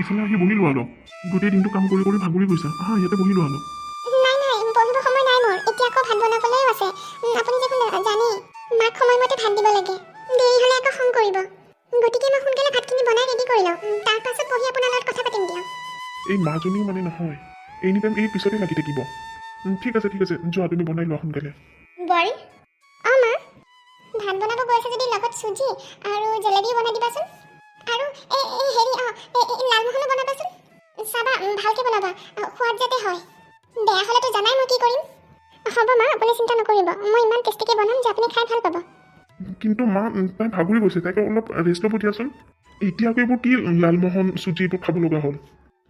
ইফালে আহি বহি লোৱা অলপ গোটেই দিনটো কাম কৰি কৰি ভাগৰি গৈছা আহা ইয়াতে বহি লোৱা অলপ নাই বহিব সময় নাই মোৰ এতিয়া আকৌ ভাত বনাবলৈও আছে আপুনি দেখোন জানেই মাক সময়মতে ভাত দিব লাগে দেৰি হ'লে আকৌ খং কৰিব গতিকে মই সোনকালে ভাতখিনি বনাই ৰেডি কৰি লওঁ তাৰ পাছত বহি আপোনাৰ লগত কথা পাতিম দিয়ক এই মাজনীও মানে নহয় এনি টাইম এই পিছতে লাগি থাকিব ঠিক আছে যোৱা তুমি বনাই লোৱা সোনকালে বোৱাৰী মা ভাত বনাব গৈছে যদি লগত চুজি আৰু জেলেবি বনাই দিবাচোন আৰু হেৰি লালমোহনো বনাবাচোন চাবা ভালকৈ বনাবা সোৱাদ যাতে হয় বেয়া হ'লেতো জানাই মই কি কৰিম হ'ব মা আপুনি চিন্তা নকৰিব মই ইমান টেষ্টিকৈ বনাম যে আপুনি খাই ভাল পাব কিন্তু মা তাই ভাগৰি গৈছে তাইক অলপ ৰেষ্ট ল'ব দিয়াচোন এতিয়া আকৌ এইবোৰ কি লালমোহন চুজি এইবোৰ খাব লগা হ'ল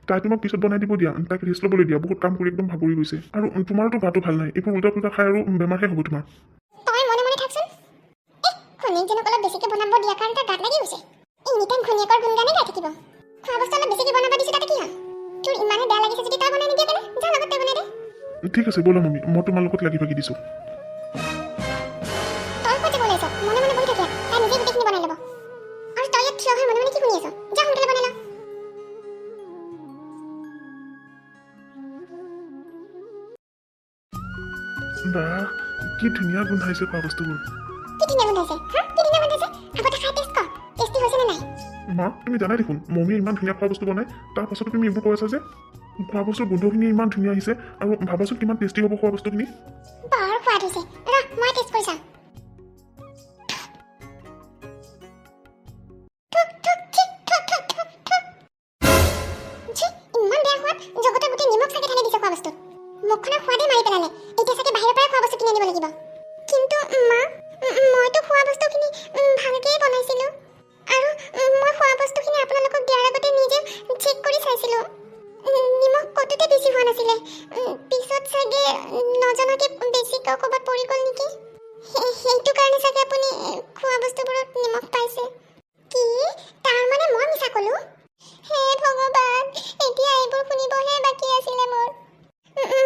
তাই তোমাক পিছত বনাই দিব দিয়া তাইক ৰেষ্ট ল'বলৈ দিয়া বহুত কাম কৰি একদম ভাগৰি গৈছে আৰু তোমাৰতো গাটো ভাল নাই এইবোৰ উল্টা পুল্টা খাই আৰু বেমাৰহে হ'ব তোমাৰ তই মনে থাকচোন ঘনীয়েকজনক অলপ বেছিকৈ বনাব দিয়া কাৰণ তাৰ গাত লাগি গৈছে এনি টাইম ঘনীয়েকৰ গুণগানে গাই থাকিব খোৱা বস্তু অলপ বেছিকৈ বনাব দিছোঁ তাতে কি হ'ল তোৰ ইমানে বেয়া লাগিছে যদি তই বনাই নিদিয় কেনে যা লগত তই বনাই দে ঠিক আছে ব'লা মমি মই তোমাৰ লগত লাগি ভাগি দিছোঁ তই ক'ত যাব ওলাইছ মনে বহি থাকি তাই নিজে গোটেইখিনি বনাই ল'ব আৰু তই ইয়াত থিয় হৈ মনে কি শুনি আছ যা সোনকালে বনাই ল বা কি ধুনীয়া গোন্ধাইছে খোৱা বস্তুবোৰ কি ধুনীয়া গোন্ধাইছে কি ধুনীয়া গোন্ধাইছে আগতে খাই টেষ্ট কৰ টেষ্টি হৈছে নে নাই মা তুমি জানাই দেখোন মমিয়ে ইমান ধুনীয়া খোৱা বস্তু বনাই তাৰ পাছতো তুমি এইবোৰ কৈ আছা যে খোৱা বস্তুৰ গোন্ধখিনি ইমান ধুনীয়া আহিছে আৰু ভাবাচোন কিমান টেষ্টি হ'ব খোৱা বস্তুখিনি বৰ সোৱাদ হৈছে মই টেষ্ট কৰি চাম ইমান বেয়া সোৱাদ জগতে গোটেই নিমখ চাগে ঢালি দিছে খোৱা বস্তুত মুখখনৰ সোৱাদে মাৰি পেলালে এতিয়া চাগে বাহিৰৰ পৰা খোৱা বস্তু কিনি আনিব লাগিব কিন্তু মা মইতো খোৱা বস্তুখিনি ভালকেই বনাইছিলোঁ আৰু মই খোৱা বস্তুখিনি আপোনালোকক দিয়াৰ আগতে নিজে চেক কৰি চাইছিলোঁ নিমখ কতোতে বেছি হোৱা নাছিলে পিছত চাগে নজনাকে বেছিকৈ ক'ৰবাত পৰি গ'ল নেকি সেইটো কাৰণে চাগে আপুনি খোৱা বস্তুবোৰত নিমখ পাইছে কি তাৰ মানে মই মিছা ক'লোঁ হে ভগৱান এতিয়া এইবোৰ শুনিবহে বাকী আছিলে মোৰ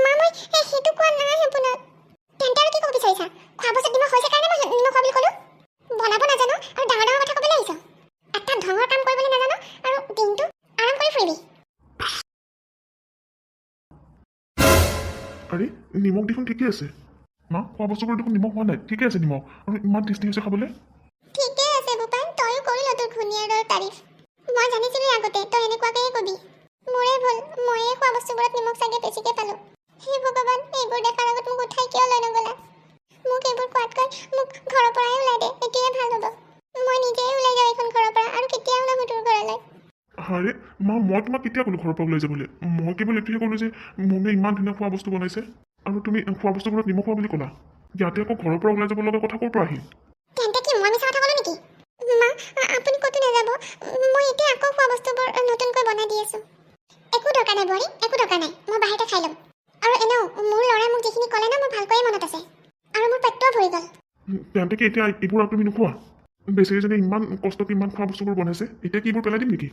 মা মই সেইটো কোৱা নাই আপোনাক তেন্তে আৰু কি ক'ব বিচাৰিছা খোৱা বস্তুত নিমখ হৈছে কাৰণে মই নিমখ হোৱা বুলি ক'লোঁ বনাব নাজানো আৰু ডাঙৰ কথা ক'বলৈ আহিছ এটা ঢঙৰ কাম কৰিবলৈ নাজানো আৰু দিনটো আৰাম কৰি ফুৰিবি আৰে নিমখ দেখোন ঠিকেই আছে মা খোৱা বস্তুবোৰ দেখোন নিমখ হোৱা নাই ঠিকে আছে নিমখ আৰু ইমান টেষ্টি হৈছে খাবলৈ ঠিকে আছে ভূপান তয়ো কৰিল তোৰ ঘূণীয়াৰৰ তাৰিফ মই জানিছিলোঁ আগতে তই এনেকুৱাকৈয়ে কবি মোৰে ভুল ময়ে খোৱা বস্তুবোৰত নিমখ চাগে বেছিকৈ পালোঁ হে ভগৱান এইবোৰ দেখাৰ আগত মোক উঠাই কিয় লৈ নগ'লা মোক এইবোৰ কোৱাতকৈ মোক ঘৰৰ পৰাই ওলাই দে এতিয়াই ভাল হ'ব মই নিজেই ওলাই যাওঁ এইখন ঘৰৰ পৰা আৰু কেতিয়াও নাহোঁ তোৰ ঘৰলৈ আৰে মা মই তোমাক কেতিয়া ক'লোঁ ঘৰৰ পৰা ওলাই যাবলৈ মই কেৱল এইটোহে ক'লোঁ যে মমিয়ে ইমান ধুনীয়া খোৱা বস্তু বনাইছে আৰু তুমি খোৱা বস্তুবোৰত নিমখ হোৱা বুলি ক'লা ইয়াতে আকৌ ঘৰৰ পৰা ওলাই যাব লগা কথা ক'ৰ পৰা আহিল তেন্তে কি মই মিছা কথা ক'লোঁ নেকি মা আপুনি ক'তো নাযাব মই এতিয়া আকৌ খোৱা বস্তুবোৰ নতুনকৈ বনাই দি আছোঁ একো দৰকাৰ নাই বোৱাৰী একো দৰকাৰ নাই মই বাহিৰতে খাই ল'ম আৰু এনেও মোৰ ল'ৰাই মোক যিখিনি ক'লে ন মোৰ ভালকৈয়ে মনত আছে আৰু মোৰ পেটটোও ভৰি গ'ল তেন্তে কি এতিয়া এইবোৰ আৰু তুমি নোখোৱা বেছিকেইজনী ইমান কষ্টকৈ ইমান খোৱা বস্তুবোৰ বনাইছে এতিয়া কি এইবোৰ পেলাই দিম নেকি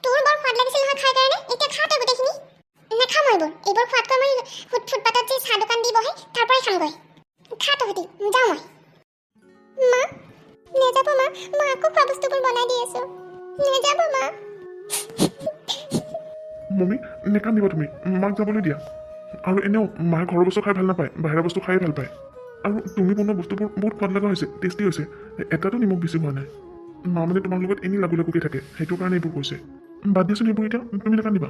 তোৰ বৰ সোৱাদ লাগিছিল নহয় খাই কাৰণে এতিয়া খা তই গোটেইখিনি নাখাওঁ মই এইবোৰ খোৱাতকৈ মই ফুটপাথত যে চাহ দোকান দি বহে তাৰ পৰাই খামগৈ খা তহঁতি যাওঁ মই মা নেযাব মা মই আকৌ খোৱা বস্তুবোৰ বনাই দি আছোঁ নেযাব মা মমি নেকান্দিবা তুমি মাক যাবলৈ দিয়া আৰু এনেও মায়ে ঘৰৰ বস্তু খাই ভাল নাপায় বাহিৰা বস্তু খাই ভাল পায় আৰু তুমি বনোৱা বস্তুবোৰ বহুত সোৱাদ লগা হৈছে টেষ্টি হৈছে এটাতো নিমখ বেছি হোৱা নাই মা মানে তোমাৰ লগত এনেই লাগু লাগুকৈ থাকে সেইটো কাৰণে এইবোৰ কৈছে বাদ দিয়াচোন এইবোৰ এতিয়া তুমি নেকান্দিবা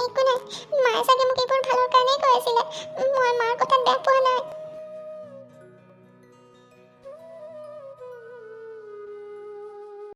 একো নাই মায়ে চাগে মোক এইবোৰ ভালৰ কাৰণেই কৈ আছিলে মই মাৰ কথাত বেয়া পোৱা নাই